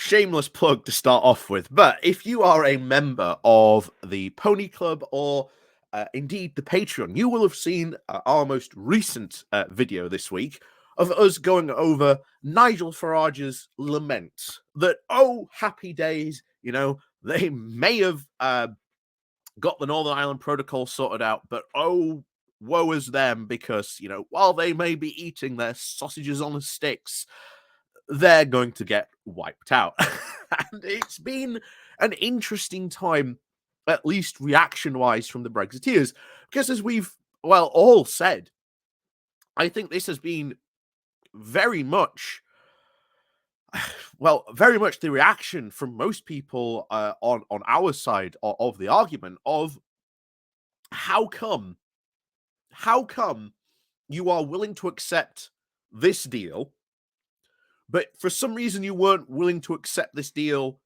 shameless plug to start off with, but if you are a member of the Pony Club or indeed the Patreon, you will have seen our most recent video this week of us going over Nigel Farage's lament that, oh, happy days, they may have got the Northern Ireland Protocol sorted out, but oh, woe is them because, while they may be eating their sausages on sticks, they're going to get wiped out. And it's been an interesting time, at least reaction-wise, from the Brexiteers, because as we've, all said, I think this has been very much the reaction from most people on our side of the argument of how come you are willing to accept this deal, but for some reason you weren't willing to accept this deal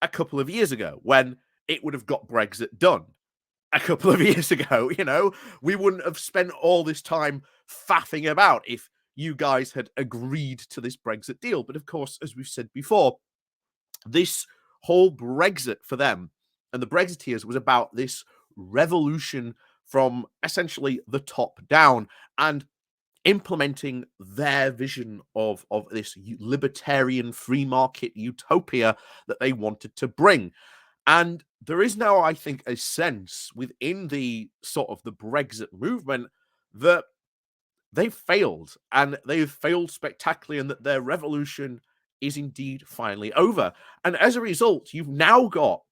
a couple of years ago when it would have got Brexit done. A couple of years ago, we wouldn't have spent all this time faffing about if you guys had agreed to this Brexit deal. But of course, as we've said before, this whole Brexit for them and the Brexiteers was about this revolution from essentially the top down and implementing their vision of this libertarian free market utopia that they wanted to bring. And there is now, I think, a sense within the sort of the Brexit movement that they've failed, and they've failed spectacularly, and that their revolution is indeed finally over. And as a result, you've now got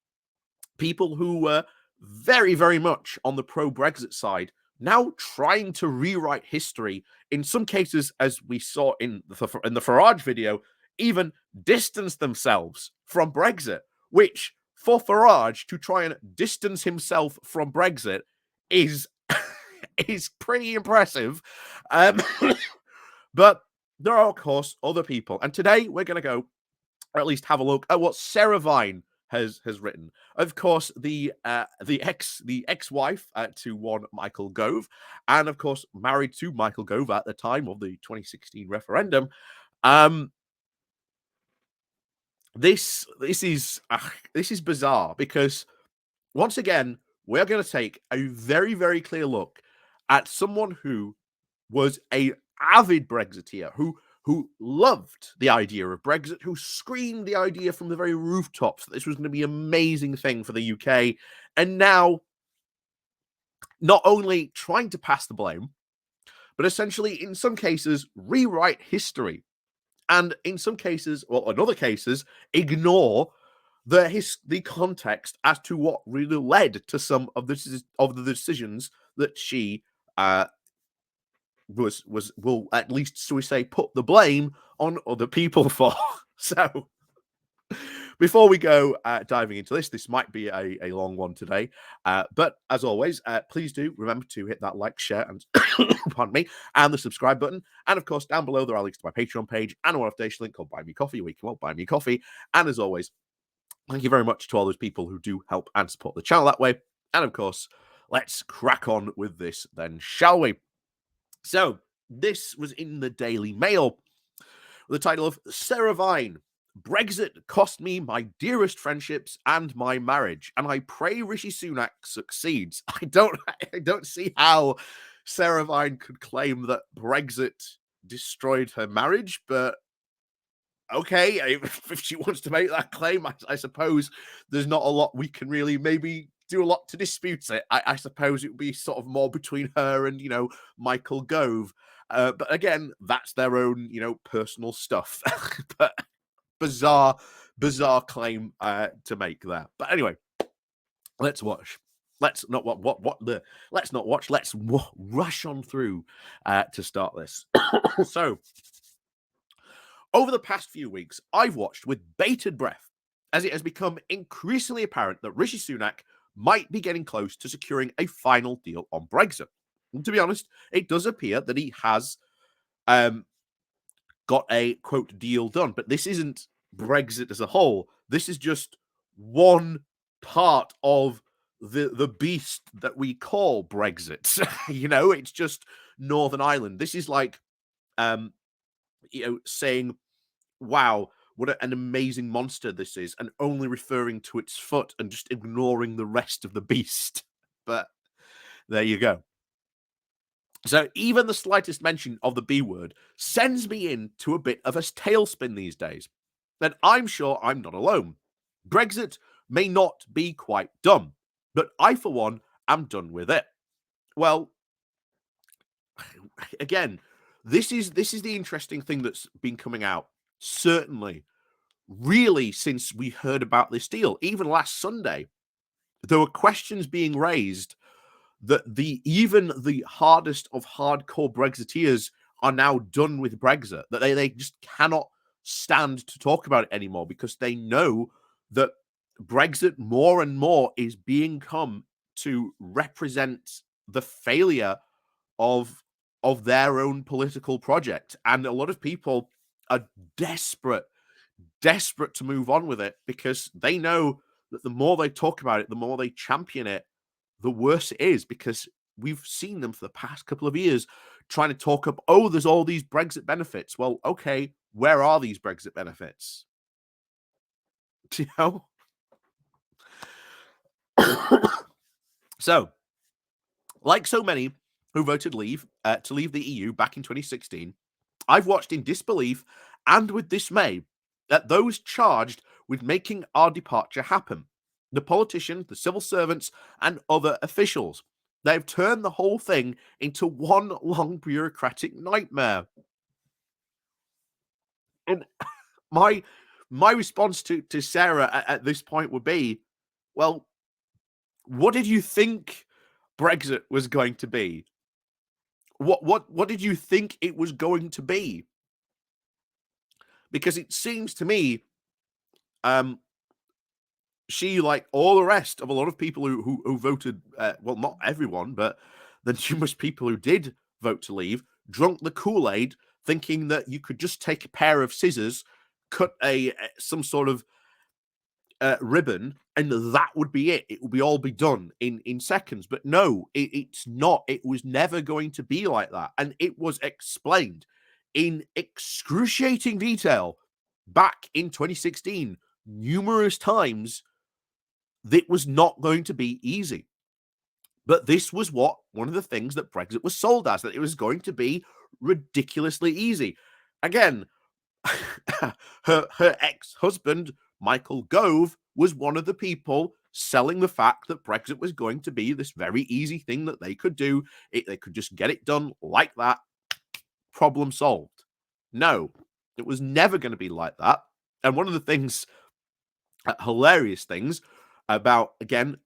people who were very, very much on the pro-Brexit side now trying to rewrite history. In some cases, as we saw in the Farage video, even distance themselves from Brexit, which for Farage to try and distance himself from Brexit is pretty impressive. But there are, of course, other people. And today we're going to go, or at least have a look at what Sarah Vine has written. Of course, the ex-wife to one Michael Gove, and of course married to Michael Gove at the time of the 2016 referendum. This is bizarre because once again we're going to take a very, very clear look at someone who was a avid Brexiteer, who loved the idea of Brexit, who screamed the idea from the very rooftops that this was going to be an amazing thing for the UK, and now not only trying to pass the blame, but essentially, in some cases, rewrite history. And in some cases, well, in other cases, ignore the context as to what really led to some of the decisions that she will, at least, so we say, put the blame on other people for. So before we go diving into this might be a long one today, but as always, please do remember to hit that like, share, and pardon me, and the subscribe button. And of course, down below there are links to my Patreon page and a one-off link called Buy Me Coffee, where you can buy me coffee. And as always, thank you very much to all those people who do help and support the channel that way. And of course, let's crack on with this then, shall we? So, this was in the Daily Mail with the title of Sarah Vine, Brexit cost me my dearest friendships and my marriage, and I pray Rishi Sunak succeeds. I don't see how Sarah Vine could claim that Brexit destroyed her marriage, but okay, if she wants to make that claim, I suppose there's not a lot we can really maybe do a lot to dispute it. I suppose it would be sort of more between her and, Michael Gove. But again, that's their own, personal stuff. But bizarre claim to make there. But anyway, let's watch. Let's rush on through to start this. So, over the past few weeks, I've watched with bated breath as it has become increasingly apparent that Rishi Sunak might be getting close to securing a final deal on Brexit. And to be honest, it does appear that he has got a, quote, deal done. But this isn't Brexit as a whole. This is just one part of the beast that we call Brexit. It's just Northern Ireland. This is like, saying, wow, an amazing monster this is, and only referring to its foot and just ignoring the rest of the beast. But there you go. So even the slightest mention of the B word sends me into a bit of a tailspin these days. And I'm sure I'm not alone. Brexit may not be quite done, but I, for one, am done with it. Well, again, this is the interesting thing that's been coming out. Certainly, really, since we heard about this deal, even last Sunday, there were questions being raised that even the hardest of hardcore Brexiteers are now done with Brexit, that they just cannot stand to talk about it anymore because they know that Brexit more and more is being come to represent the failure of their own political project. And a lot of people are desperate to move on with it because they know that the more they talk about it, the more they champion it, the worse it is, because we've seen them for the past couple of years trying to talk up, oh, there's all these Brexit benefits. Well, okay, where are these Brexit benefits? You know? So, like so many who voted to leave the EU back in 2016, I've watched in disbelief and with dismay at those charged with making our departure happen. The politicians, the civil servants, and other officials. They've turned the whole thing into one long bureaucratic nightmare. And my response to Sarah at this point would be, well, what did you think Brexit was going to be? What did you think it was going to be? Because it seems to me, she, like all the rest of a lot of people who voted, well, not everyone, but the numerous people who did vote to leave, drunk the Kool-Aid, thinking that you could just take a pair of scissors, cut some sort of ribbon, and that would be it. It would be all be done in seconds. But no, it's not. It was never going to be like that, and it was explained in excruciating detail back in 2016 numerous times that it was not going to be easy. But this was one of the things that Brexit was sold as, that it was going to be ridiculously easy. Again, her ex-husband, Michael Gove, was one of the people selling the fact that Brexit was going to be this very easy thing that they could do. They could just get it done like that. Problem solved. No, it was never going to be like that. And one of the things, hilarious things about, again,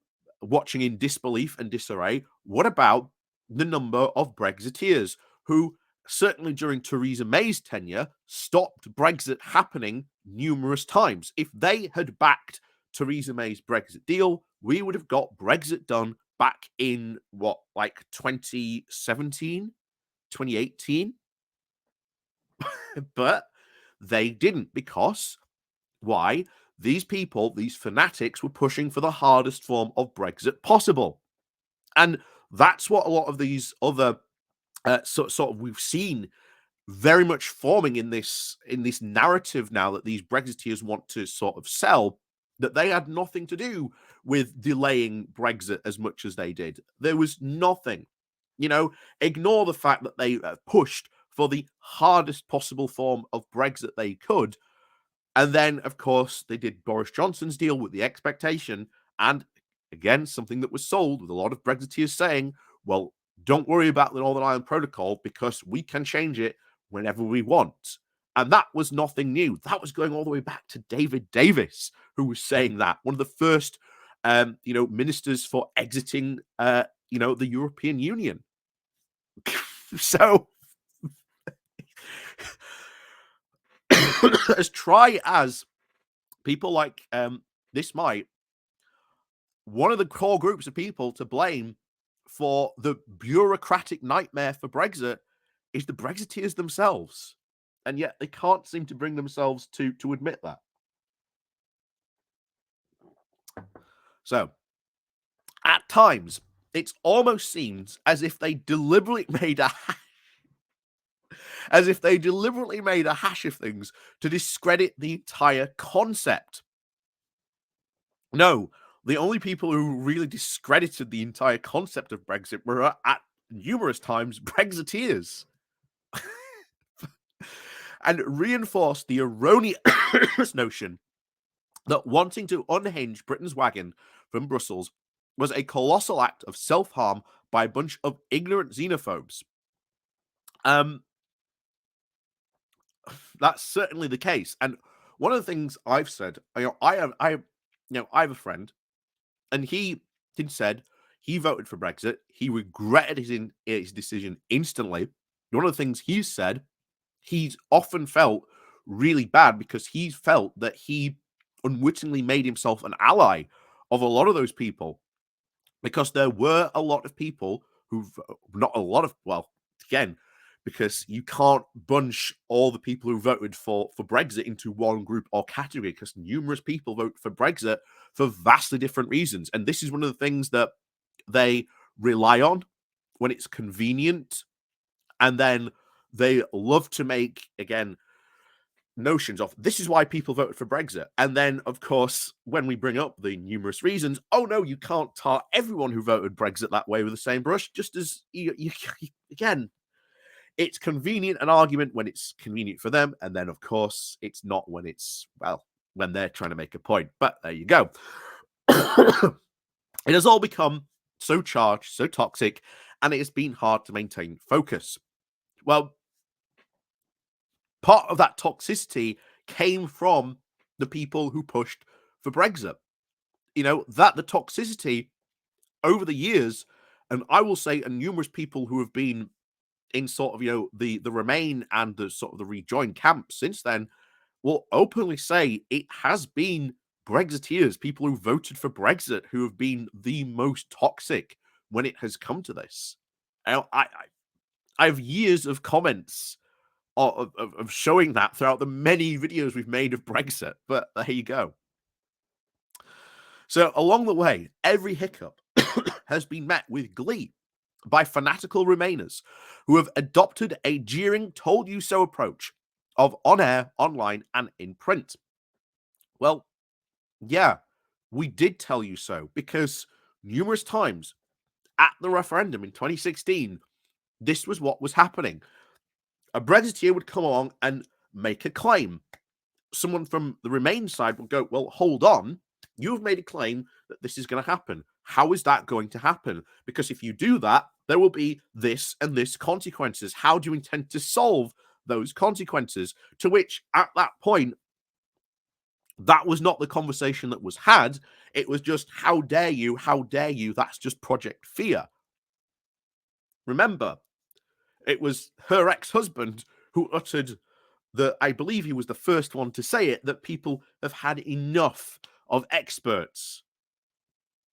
watching in disbelief and disarray, what about the number of Brexiteers who, certainly during Theresa May's tenure, stopped Brexit happening numerous times? If they had backed Theresa May's Brexit deal, we would have got Brexit done back in, like 2017, 2018? But they didn't, because why? These people, these fanatics, were pushing for the hardest form of Brexit possible. And that's what a lot of these other sort of we've seen very much forming in this narrative now, that these Brexiteers want to sort of sell, that they had nothing to do with delaying Brexit as much as they did. There was nothing. Ignore the fact that they pushed for the hardest possible form of Brexit they could. And then, of course, they did Boris Johnson's deal with the expectation, and again, something that was sold with a lot of Brexiteers saying, well, don't worry about the Northern Ireland Protocol because we can change it whenever we want. And that was nothing new. That was going all the way back to David Davis, who was saying that, one of the first, ministers for exiting, the European Union. So, as try as people like this might, one of the core groups of people to blame for the bureaucratic nightmare for Brexit is the Brexiteers themselves. And yet they can't seem to bring themselves to admit that. So, at times, it almost seems as if they deliberately made a as if they deliberately made a hash of things to discredit the entire concept. No, the only people who really discredited the entire concept of Brexit were at numerous times Brexiteers and reinforced the erroneous notion that wanting to unhinge Britain's wagon from Brussels was a colossal act of self-harm by a bunch of ignorant xenophobes. That's certainly the case. And one of the things I've said, I have a friend, and he said he voted for Brexit. He regretted his decision instantly. One of the things he said, he's often felt really bad because he felt that he unwittingly made himself an ally of a lot of those people, because there were a lot of people who've not a lot of, well, again, because you can't bunch all the people who voted for Brexit into one group or category, because numerous people vote for Brexit for vastly different reasons. And this is one of the things that they rely on when it's convenient. And then they love to make, again, notions of this is why people voted for Brexit. And then, of course, when we bring up the numerous reasons, oh no, you can't tar everyone who voted Brexit that way with the same brush, just as again, it's convenient an argument when it's convenient for them, and then of course it's not when it's, well, when they're trying to make a point. But there you go. It has all become so charged, so toxic, and it has been hard to maintain focus. Well, part of that toxicity came from the people who pushed for Brexit. That the toxicity over the years, and I will say, and numerous people who have been in sort of, the Remain and the sort of the rejoin camp since then will openly say it has been Brexiteers, people who voted for Brexit, who have been the most toxic when it has come to this. I have years of comments of showing that throughout the many videos we've made of Brexit, but there you go. So along the way, every hiccup has been met with glee by fanatical Remainers who have adopted a jeering told you so approach of on air, online, and in print. Well, yeah, we did tell you so, because numerous times at the referendum in 2016, this was what was happening. A Brexiteer would come along and make a claim. Someone from the Remain side would go, well, hold on, you've made a claim that this is going to happen. How is that going to happen? Because if you do that, there will be this and this consequences. How do you intend to solve those consequences? To which, at that point, that was not the conversation that was had. It was just, how dare you? How dare you? That's just Project Fear. Remember, it was her ex-husband who uttered I believe he was the first one to say it, that people have had enough of experts.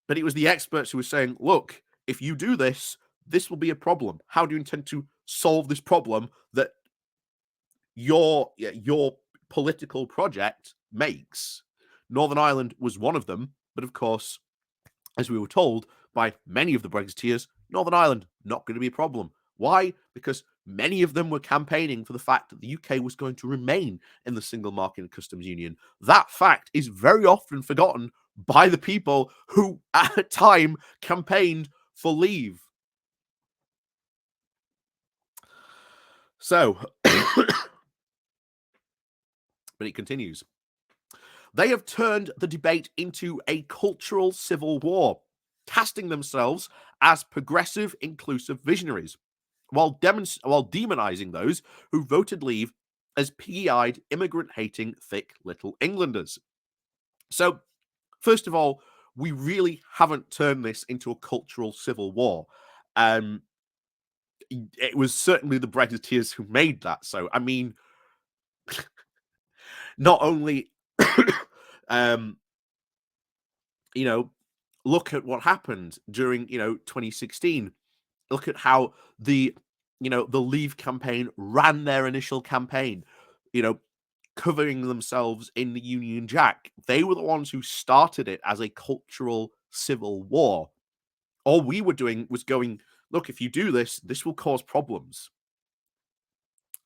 But it was the experts who were saying, look, if you do this, this will be a problem. How do you intend to solve this problem that your political project makes? Northern Ireland was one of them, but of course, as we were told by many of the Brexiteers, Northern Ireland not going to be a problem. Why? Because many of them were campaigning for the fact that the UK was going to remain in the single market and customs union. That fact is very often forgotten by the people who, at the time, campaigned for leave. So, but it continues. They have turned the debate into a cultural civil war, casting themselves as progressive, inclusive visionaries, while demonizing those who voted leave as piggy-eyed, immigrant-hating, thick little Englanders. So, first of all, we really haven't turned this into a cultural civil war. It was certainly the Brexiteers who made that. So, I mean, not only, look at what happened during, 2016. Look at how the Leave campaign ran their initial campaign, covering themselves in the Union Jack. They were the ones who started it as a cultural civil war. All we were doing was going, look, if you do this, this will cause problems.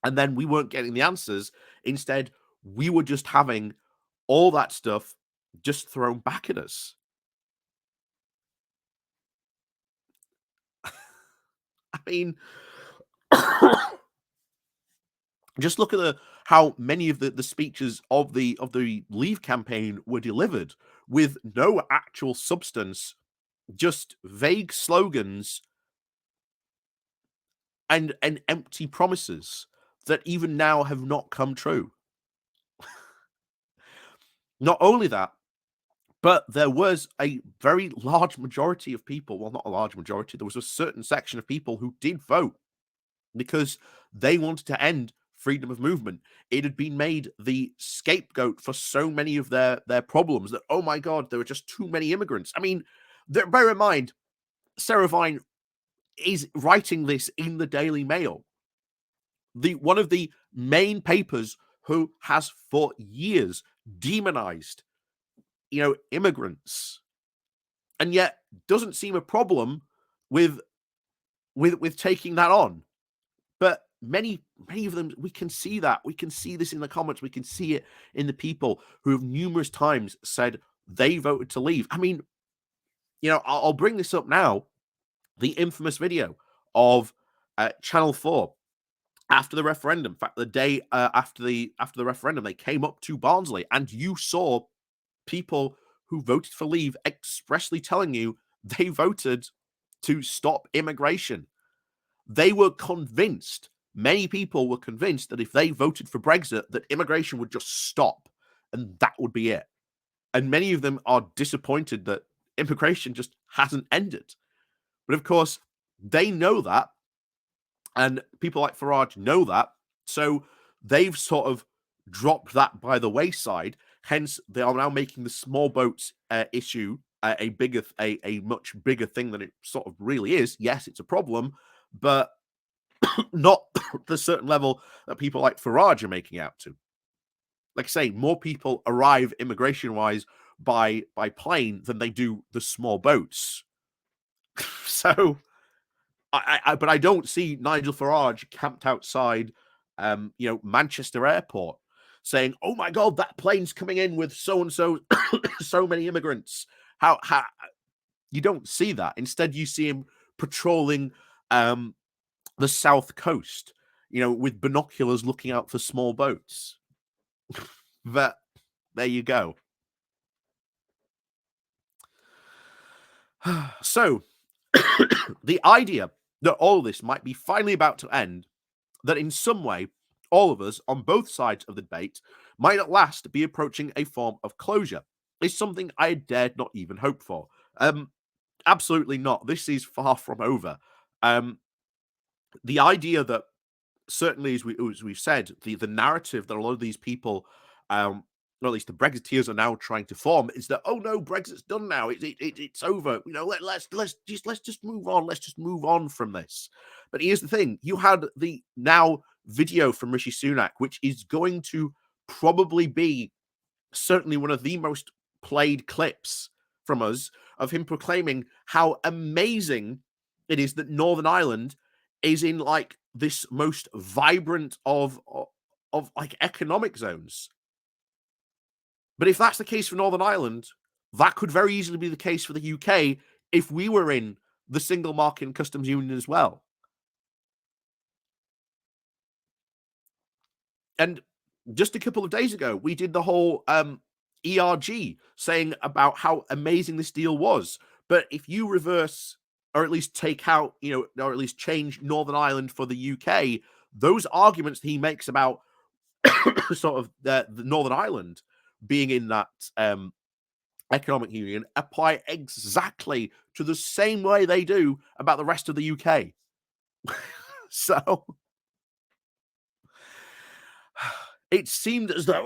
And then we weren't getting the answers. Instead, we were just having all that stuff just thrown back at us. I mean, just look at how many of the speeches of the Leave campaign were delivered with no actual substance, just vague slogans and empty promises that even now have not come true. Not only that, but there was a very large majority of people, well, not a large majority, there was a certain section of people who did vote because they wanted to end freedom of movement. It had been made the scapegoat for so many of their problems that, oh my God, there were just too many immigrants. I mean, bear in mind, Sarah Vine is writing this in the Daily Mail, one of the main papers who has for years demonized, immigrants, and yet doesn't seem a problem with taking that on. But many of them, we can see that. We can see this in the comments. We can see it in the people who have numerous times said they voted to leave. I mean, I'll bring this up now. The infamous video of Channel 4 after the referendum. In fact, the day after the referendum, they came up to Barnsley, and you saw people who voted for leave expressly telling you they voted to stop immigration. They were convinced, many people were convinced that if they voted for Brexit, that immigration would just stop and that would be it. And many of them are disappointed that immigration just hasn't ended. But of course, they know that, and people like Farage know that, so they've sort of dropped that by the wayside. Hence, they are now making the small boats issue a much bigger thing than it sort of really is. Yes, it's a problem, but not the certain level that people like Farage are making out to. Like I say, more people arrive immigration-wise by plane than they do the small boats. So, but I don't see Nigel Farage camped outside, Manchester Airport, saying, "Oh my God, that plane's coming in with so and so, so many immigrants." How you don't see that. Instead, you see him patrolling the south coast, with binoculars looking out for small boats. But there you go. So, the idea that all this might be finally about to end, that in some way, all of us on both sides of the debate might at last be approaching a form of closure, is something I dared not even hope for. Absolutely not. This is far from over. The idea that, certainly, as we've said, the narrative that a lot of these people, or at least the Brexiteers, are now trying to form is that, oh no, Brexit's done now. It's over. Let's just move on. Let's just move on from this. But here's the thing: you had the now video from Rishi Sunak, which is going to probably be certainly one of the most played clips from us, of him proclaiming how amazing it is that Northern Ireland is in like this most vibrant of like economic zones. But if that's the case for Northern Ireland, that could very easily be the case for the UK if we were in the single market and customs union as well. And just a couple of days ago, we did the whole ERG saying about how amazing this deal was. But if you reverse, or at least take out, or at least change Northern Ireland for the UK, those arguments that he makes about sort of the Northern Ireland being in that economic union apply exactly to the same way they do about the rest of the UK. So it seemed as though,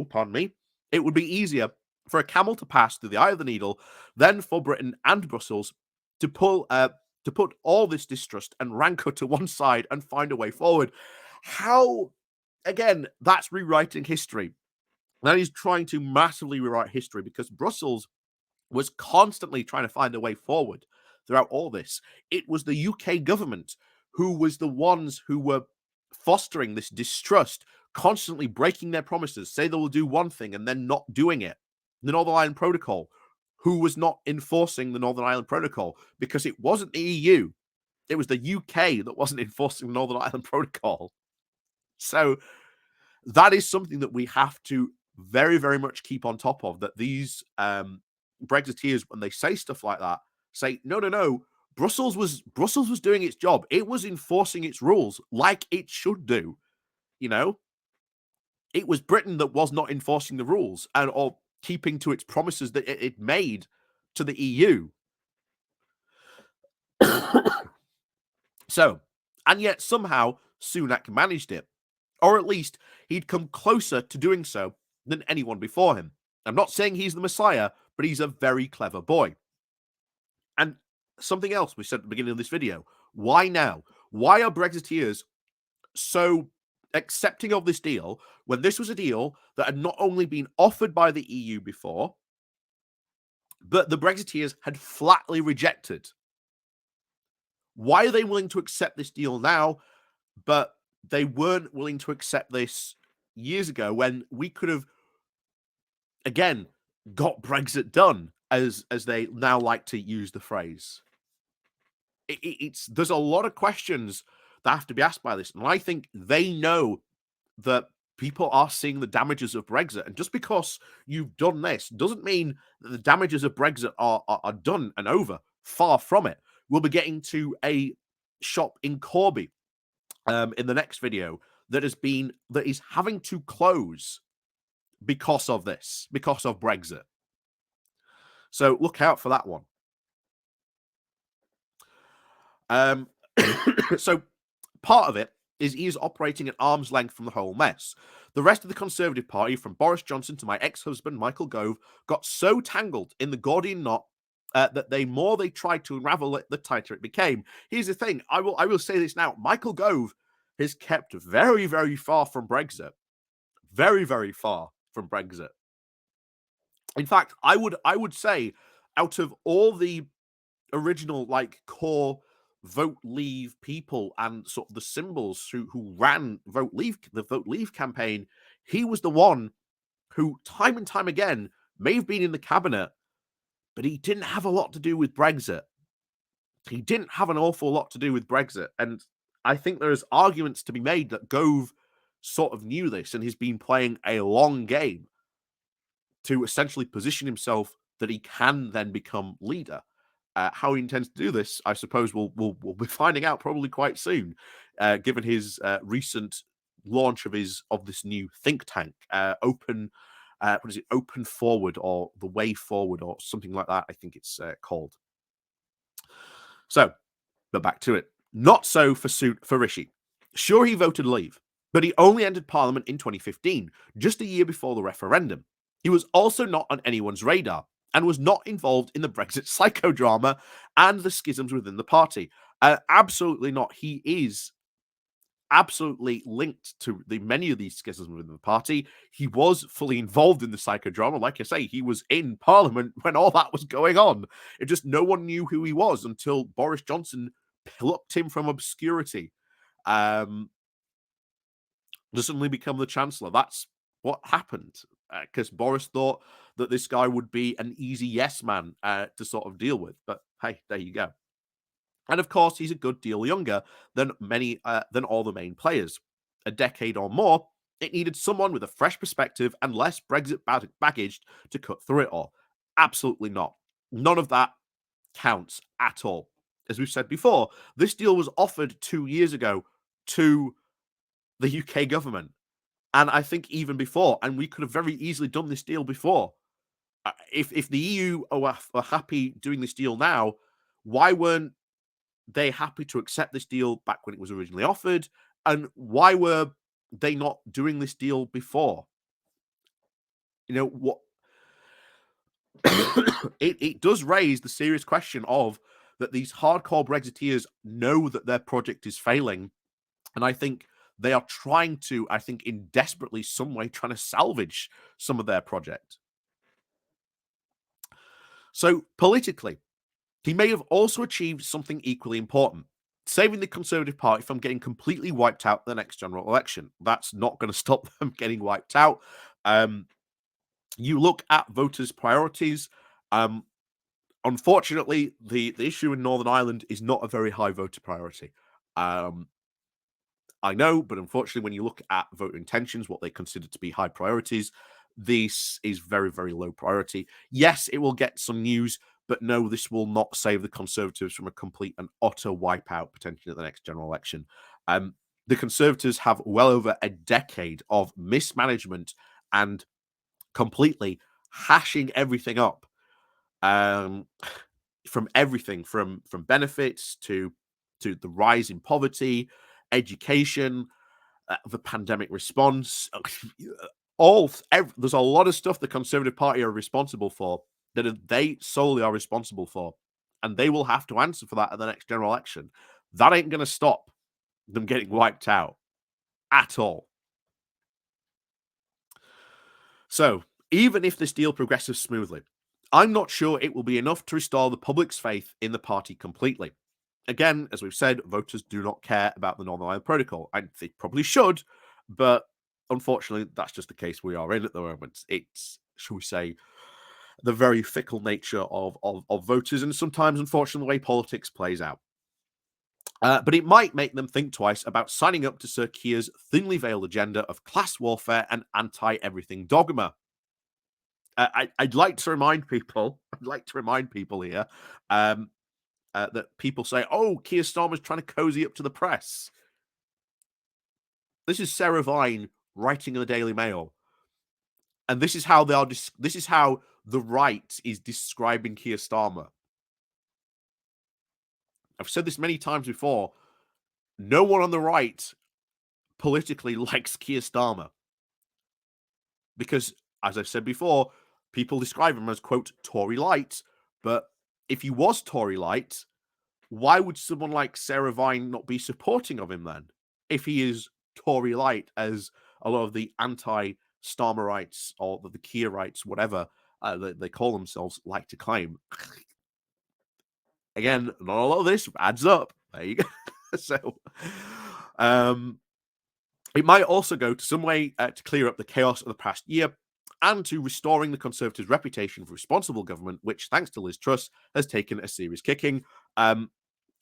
pardon me, it would be easier for a camel to pass through the eye of the needle than for Britain and Brussels to put all this distrust and rancor to one side and find a way forward. How, again, that's rewriting history. That is trying to massively rewrite history, because Brussels was constantly trying to find a way forward throughout all this. It was the UK government who was the ones who were fostering this distrust, constantly breaking their promises, say they will do one thing and then not doing it. The Northern Ireland Protocol, who was not enforcing the Northern Ireland Protocol because it wasn't the EU. It was the UK that wasn't enforcing the Northern Ireland Protocol. So that is something that we have to very, very much keep on top of, that these Brexiteers, when they say stuff like that, say, no. Brussels was doing its job. It was enforcing its rules like it should do. You know, it was Britain that was not enforcing the rules and or keeping to its promises that it made to the EU. So, and yet somehow Sunak managed it, or at least he'd come closer to doing so than anyone before him. I'm not saying he's the Messiah, but he's a very clever boy. And something else we said at the beginning of this video, why now? Why are Brexiteers so accepting of this deal when this was a deal that had not only been offered by the EU before, but the Brexiteers had flatly rejected? Why are they willing to accept this deal now, but they weren't willing to accept this years ago when we could have, again, got Brexit done, as they now like to use the phrase? There's a lot of questions that have to be asked by this, and I think they know that people are seeing the damages of Brexit, and just because you've done this doesn't mean that the damages of Brexit are done and over. Far from it. We'll be getting to a shop in Corby in the next video that is having to close because of this, because of Brexit. So look out for that one. So part of it is he is operating at arm's length from the whole mess. The rest of the Conservative Party, from Boris Johnson to my ex-husband Michael Gove, got so tangled in the Gordian knot that they tried to unravel it, the tighter it became. Here's the thing: I will say this now. Michael Gove has kept very, very far from Brexit. Very, very far from Brexit. In fact, I would say, out of all the original core Vote Leave people and sort of the symbols who ran the Vote Leave campaign, he was the one who time and time again may have been in the cabinet, but he didn't have a lot to do with Brexit. He didn't have an awful lot to do with Brexit. And I think there's arguments to be made that Gove sort of knew this and he's been playing a long game to essentially position himself that he can then become leader. How he intends to do this, I suppose we'll be finding out probably quite soon, given his recent launch of this new think tank, Open Forward, or the Way Forward, or something like that. I think it's called. So, but back to it. Not so for Rishi. Sure, he voted Leave, but he only entered Parliament in 2015, just a year before the referendum. He was also not on anyone's radar, and was not involved in the Brexit psychodrama and the schisms within the party. Absolutely not. He is absolutely linked to many of these schisms within the party. He was fully involved in the psychodrama. Like I say, he was in Parliament when all that was going on. It just no one knew who he was until Boris Johnson plucked him from obscurity. To suddenly become the Chancellor. That's what happened, because Boris thought that this guy would be an easy yes man to sort of deal with. But hey, there you go. And of course, he's a good deal younger than all the main players. A decade or more, it needed someone with a fresh perspective and less Brexit baggage to cut through it all. Absolutely not. None of that counts at all. As we've said before, this deal was offered 2 years ago to the UK government. And I think even before, and we could have very easily done this deal before. If the EU are happy doing this deal now, why weren't they happy to accept this deal back when it was originally offered? And why were they not doing this deal before? You know what? It does raise the serious question of that these hardcore Brexiteers know that their project is failing, and I think they are trying to, in desperately some way, trying to salvage some of their project. So politically, he may have also achieved something equally important. saving the Conservative Party from getting completely wiped out the next general election. That's not going to stop them getting wiped out. Um, you look at voters' priorities. Um, Unfortunately, the issue in Northern Ireland is not a very high voter priority. Um, I know, but unfortunately, when you look at voter intentions, what they consider to be high priorities, this is very, very low priority. Yes, it will get some news, but no, this will not save the Conservatives from a complete and utter wipeout potentially at the next general election. Um, the Conservatives have well over a decade of mismanagement and completely hashing everything up. Um, from everything from benefits to the rise in poverty, education, the pandemic response, there's a lot of stuff the Conservative Party are responsible for that they solely are responsible for, and they will have to answer for that at the next general election. That ain't going to stop them getting wiped out at all. So, even if this deal progresses smoothly, I'm not sure it will be enough to restore the public's faith in the party completely. Again, as we've said, voters do not care about the Northern Ireland Protocol. And they probably should, but unfortunately, that's just the case we are in at the moment. It's, shall we say, the very fickle nature of voters, and sometimes, unfortunately, the way politics plays out. But it might make them think twice about signing up to Sir Keir's thinly veiled agenda of class warfare and anti-everything dogma. I'd like to remind people, here, that people say, "Oh, Keir Starmer's trying to cozy up to the press." This is Sarah Vine writing in the Daily Mail, and this is how they are. This is how the right is describing Keir Starmer. I've said this many times before. No one on the right politically likes Keir Starmer because, as I've said before, people describe him as quote Tory light. But if he was Tory light, why would someone like Sarah Vine not be supporting of him then? If he is Tory light, as a lot of the anti-Starmerites or the Keirites, whatever they call themselves, like to claim. Again, not a lot of this adds up. There you go. So, it might also go to some way to clear up the chaos of the past year and to restoring the Conservatives' reputation for responsible government, which, thanks to Liz Truss, has taken a serious kicking.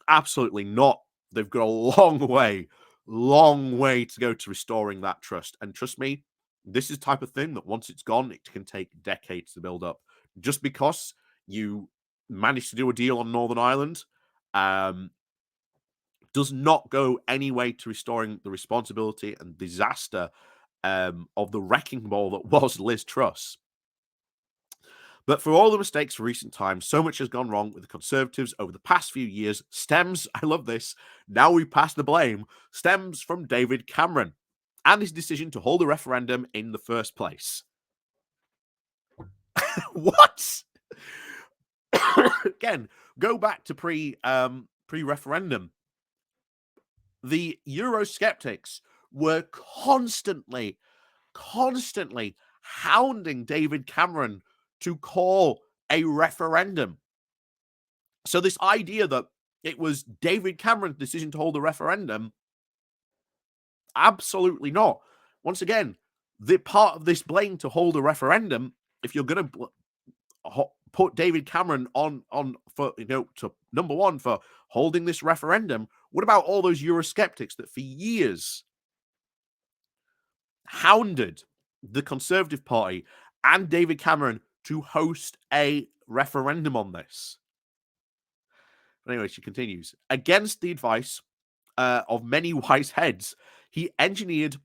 Absolutely not. They've got a long way to go to restoring that trust. And trust me, this is the type of thing that once it's gone, it can take decades to build up. Just because you managed to do a deal on Northern Ireland does not go any way to restoring the responsibility and disaster of the wrecking ball that was Liz Truss. But for all the mistakes of recent times, so much has gone wrong with the Conservatives over the past few years. Stems, I love this, now we pass the blame, stems from David Cameron and his decision to hold a referendum in the first place. What? Again, go back to pre-referendum. The Eurosceptics were constantly hounding David Cameron to call a referendum. So this idea that it was David Cameron's decision to hold a referendum, absolutely not. Once again, the part of this blame to hold a referendum, if you're going to put David Cameron on for, to number one for holding this referendum, what about all those Eurosceptics that for years hounded the Conservative Party and David Cameron to host a referendum on this? But anyway, she continues. Against the advice of many wise heads, he engineered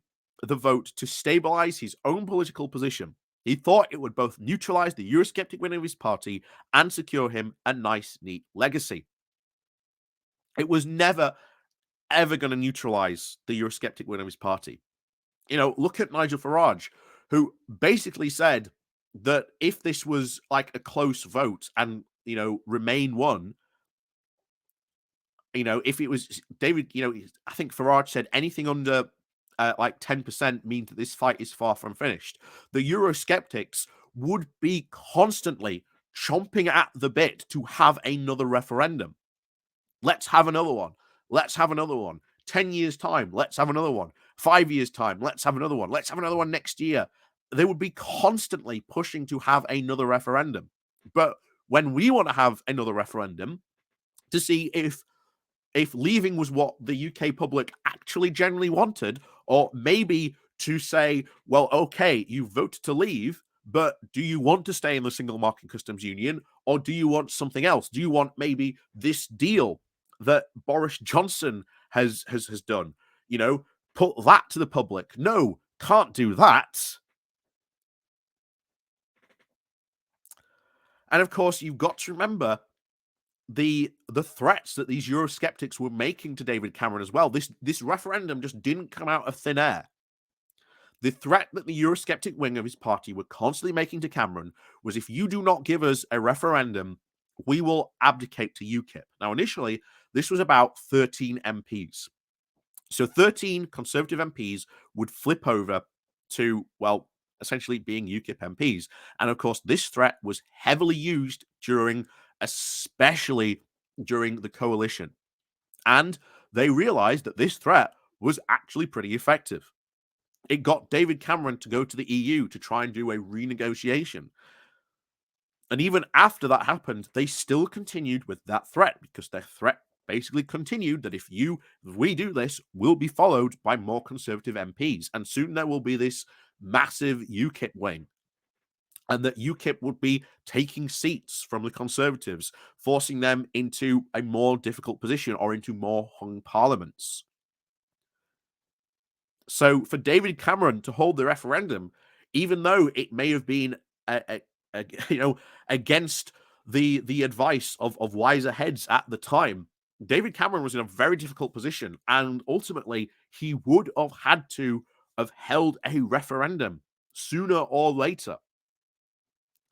the vote to stabilize his own political position. He thought it would both neutralize the Eurosceptic win of his party and secure him a nice, neat legacy. It was never, ever going to neutralize the Eurosceptic win of his party. Look at Nigel Farage, who basically said that if this was like a close vote and, Remain won, if it was David, I think Farage said anything under like 10% means that this fight is far from finished. The Eurosceptics would be constantly chomping at the bit to have another referendum. Let's have another one. let's have another one. 10 years' time, let's have another one. 5 years' time, let's have another one. Let's have another one next year. They would be constantly pushing to have another referendum. But when we want to have another referendum to see if leaving was what the UK public actually generally wanted, or maybe to say, well, okay, you voted to leave, but do you want to stay in the single market customs union, or do you want something else? Do you want maybe this deal that Boris Johnson has done? You know, put that to the public. No, can't do that. And of course, you've got to remember the threats that these Eurosceptics were making to David Cameron as well. This referendum just didn't come out of thin air. The threat that the Eurosceptic wing of his party were constantly making to Cameron was, if you do not give us a referendum, we will abdicate to UKIP. Now, initially, this was about 13 MPs. So 13 Conservative MPs would flip over to, well, essentially being UKIP MPs. And of course, this threat was heavily used especially during the coalition. And they realized that this threat was actually pretty effective. It got David Cameron to go to the EU to try and do a renegotiation. And even after that happened, they still continued with that threat, because their threat basically continued that if we do this, we'll be followed by more Conservative MPs. And soon there will be this massive UKIP wing. And that UKIP would be taking seats from the Conservatives, forcing them into a more difficult position or into more hung parliaments. So for David Cameron to hold the referendum, even though it may have been against the advice of wiser heads at the time, David Cameron was in a very difficult position, and ultimately he would have had to have held a referendum sooner or later,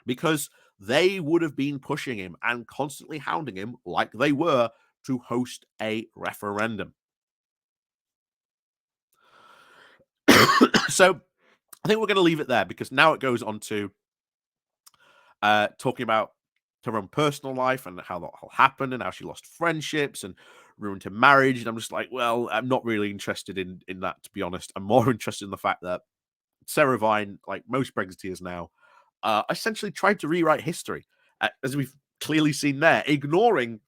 because they would have been pushing him and constantly hounding him, like they were, to host a referendum. So I think we're going to leave it there, because now it goes on to talking about her own personal life and how that all happened and how she lost friendships and ruined her marriage. And I'm just like, well, I'm not really interested in that, to be honest. I'm more interested in the fact that Sarah Vine, like most Brexiteers now, essentially tried to rewrite history, as we've clearly seen there, ignoring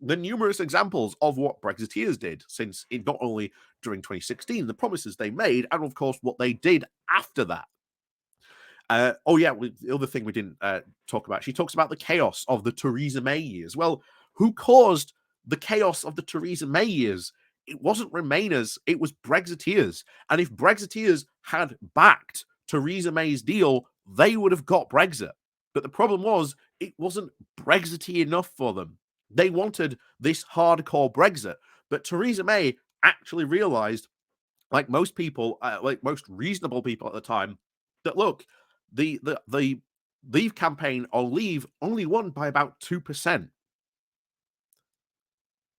the numerous examples of what Brexiteers did, since it not only during 2016, the promises they made, and of course what they did after that. The other thing we didn't talk about, she talks about the chaos of the Theresa May years. Well, who caused the chaos of the Theresa May years? It wasn't Remainers, it was Brexiteers. And if Brexiteers had backed Theresa May's deal, they would have got Brexit. But the problem was, it wasn't Brexity enough for them. They wanted this hardcore Brexit. But Theresa May actually realized, like most people, like most reasonable people at the time, that look, the Leave campaign or Leave only won by about 2%.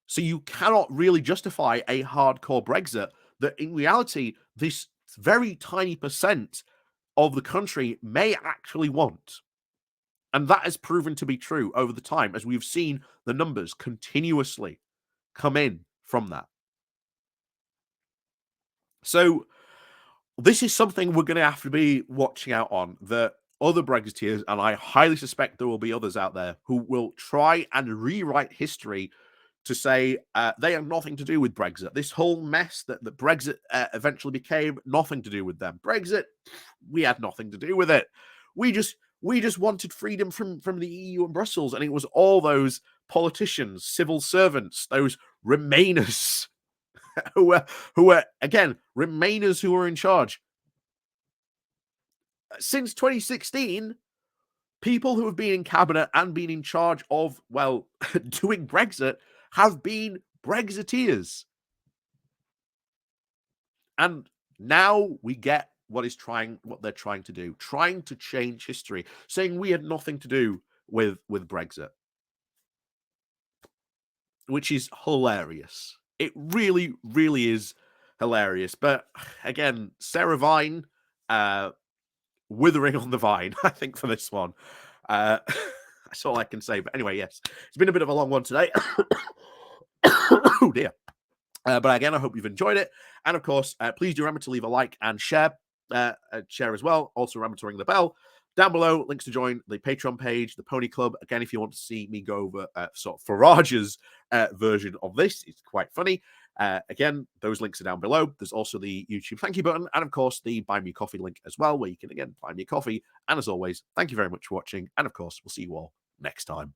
So you cannot really justify a hardcore Brexit that in reality, this very tiny percent of the country may actually want. And that has proven to be true over the time, as we've seen the numbers continuously come in from that. So this is something we're going to have to be watching out on, that other Brexiteers, and I highly suspect there will be others out there, who will try and rewrite history to say they have nothing to do with Brexit. This whole mess that Brexit eventually became, nothing to do with them. Brexit, we had nothing to do with it. We just wanted freedom from the EU and Brussels, and it was all those politicians, civil servants, those Remainers who were again Remainers who were in charge. Since 2016, people who have been in cabinet and been in charge of, well, doing Brexit have been Brexiteers. And now we get what they're trying to do, trying to change history, saying we had nothing to do with Brexit, which is hilarious. It really, really is hilarious. But again, Sarah Vine, withering on the vine, I think, for this one. That's all I can say. But anyway, yes, it's been a bit of a long one today. Oh dear. But again, I hope you've enjoyed it. And of course, please do remember to leave a like and share as well. Also, remember to ring the bell. Down below, links to join the Patreon page, the Pony Club. Again, if you want to see me go over sort of Farage's version of this, it's quite funny. Again, those links are down below. There's also the YouTube thank you button, and of course, the Buy Me Coffee link as well, where you can, again, buy me a coffee. And as always, thank you very much for watching. And of course, we'll see you all next time.